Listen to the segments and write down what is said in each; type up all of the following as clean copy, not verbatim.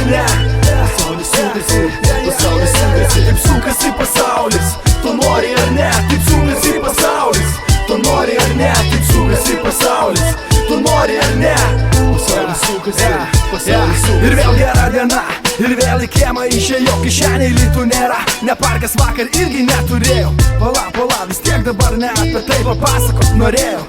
ne? Pasaulis sukasi, pasaulis sukasi, taip sukasi pasaulis. Tu nori ar ne? Taip sukasi pasaulis. Tu nori ar ne? Taip sukasi pasaulis. Tu nori ar ne? Pasaulis sukasi, pasaulis sukasi. Ir vėl gera diena, ir vėl į kiemą išėjau, kišeniai litų nėra. Ne parkas vakar irgi neturėjau. Pala, vis tiek dabar ne apie tai papasakot norėjau.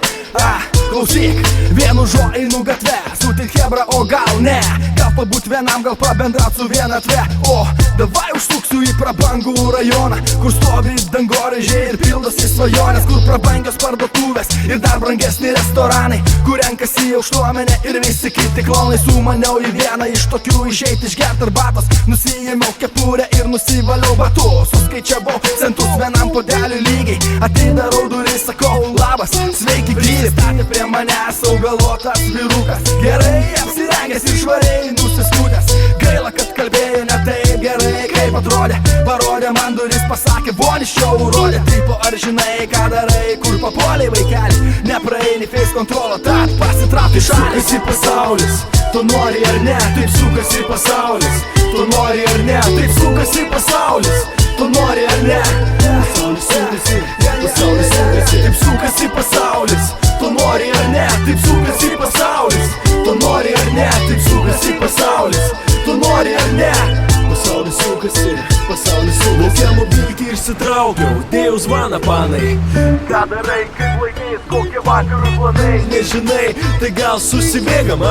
Klausyk, vienu žo einu gatve, sutik hebra, o gal ne? Gal pabūt vienam, gal pabendrat su vienatve. O, davai užsuksiu į prabangų rajoną, kur stovi dangoraižiai ir pildosi svajonės, kur prabangios parduotuvės ir dar brangesni restoranai, kur renkasi aukštuomenė ir visi kiti klonai. Sumaniau į vieną iš tokių išeiti išgert arbatos, nusiėmiau kepurę ir nusivaliau batus. Suskaičiavau centus vienam podeliui lygiai, atidarau duris, sakau labas, sveiki gyvi. Statė prie manęs augalotas vyrukas, gerai apsirengęs ir švariai nusiskutęs. Gaila, kad kalbėjo ne taip gerai, kaip atrodė. Parodė man duris, pasakė, voniščiau rodė. Taip, ar žinai, ką darai, kur papuoliai vaikeli? Nepraeini face kontrolą, tad pasitrauk į šalį. Sukasi pasaulis, tu nori ar ne? Taip sukasi pasaulis. Tu nori ar ne? Taip sukasi pasaulis. Tu nori ar ne? Pasaulis sukasi, pasaulis sukasi. Taip sukasi pasaulis. Tu nori ar ne? Taip sukasi pasaulis. Tu nori ar ne? Taip sukasi pasaulis. Tu nori ar ne? Pasaulis sukasi, pasaulis sukasi. Laukia mobilkį išsitraukiau, dėjau zvaną panai. Ką darai, kaip laikais, kokie vakarų planai? Nežinai, tai gal susibėgam,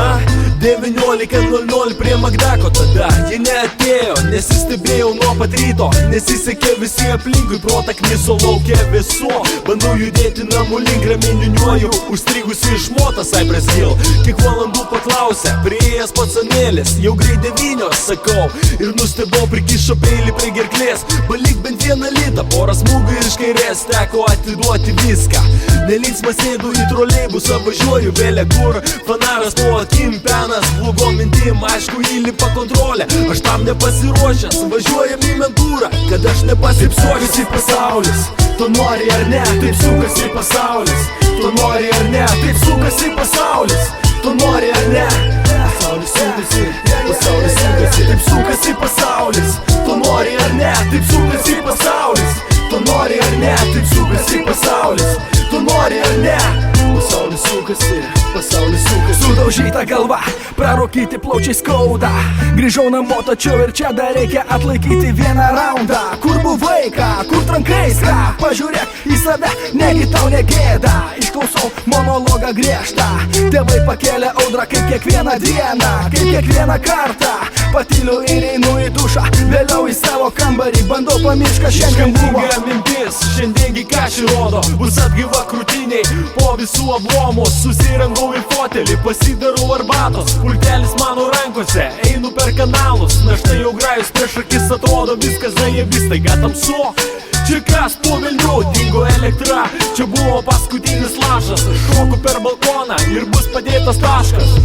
19:00 prie Magdako tada. Ji neatėjo, nesistebėjau nuo pat ryto. Nesisekė visi aplinkui, protą kniso laukia viso. Bandau judėti namų link, ramiai niuniuoju, užstrigusi iš motas Cypress Hill. Kiek valandų paklausė, prieėjęs pacanėlis, jau greit 9, sakau. Ir nustebau, prikišo peilį prie gerklės. Balik bent vieną litą, porą smūgių iš kairės, teko atiduoti viską. Nelinksma sėdu į troleibusą, važiuoju vėlė kur. Fanaras po akim, penas, blogom mintim, aišku įlipa kontrolė. Aš tam nepasiruošęs, važiuojam į mentūrą, kad aš nepasipsuošiu. Sukasi pasaulis, tu nori ar ne? Taip sukasi pasaulis. Tu nori ar ne? Taip sukasi pasaulis. Tu nori ar ne? Pasaulis sukasi, pasaulis sukasi. Taip sukasi pasaulis. Tu nori ar ne? Taip sukasi pasaulis. Tu nori ar ne? Taip sukasi pasaulis. Tu nori ar ne? Pasaulis sukasi, pasaulis sukasi. Sudaužyta galva, prarūkyti plaučiai skauda. Grįžau namo, tačiau ir čia dar reikia atlaikyti vieną raundą. Kur buvai, ką, kur trankais, ką? Pažiūrėk į save, negi tau negėda. Išklausau monologą griežtą. Tėvai pakėlė audrą kaip kiekvieną dieną, kaip kiekvieną kartą. Patyliu ir einu į dušą, vėliau į savo kambarį. Bandau pamiršti, kas šiandien buvo. Mintis, šiandiengi ką ši rodo. Bus atgyva krūtiniai, po visų ablomų. Susirangau į fotelį, pasidarau arbatos. Pultelis mano rankose, einu per kanalus. Na štai jau grajus prieš akis, atrodo viskas zajebis, taiga tamsu. Čia kas po velnių, dingo elektra. Čia buvo paskutinis lašas. Šoku per balkoną ir bus padėtas taškas.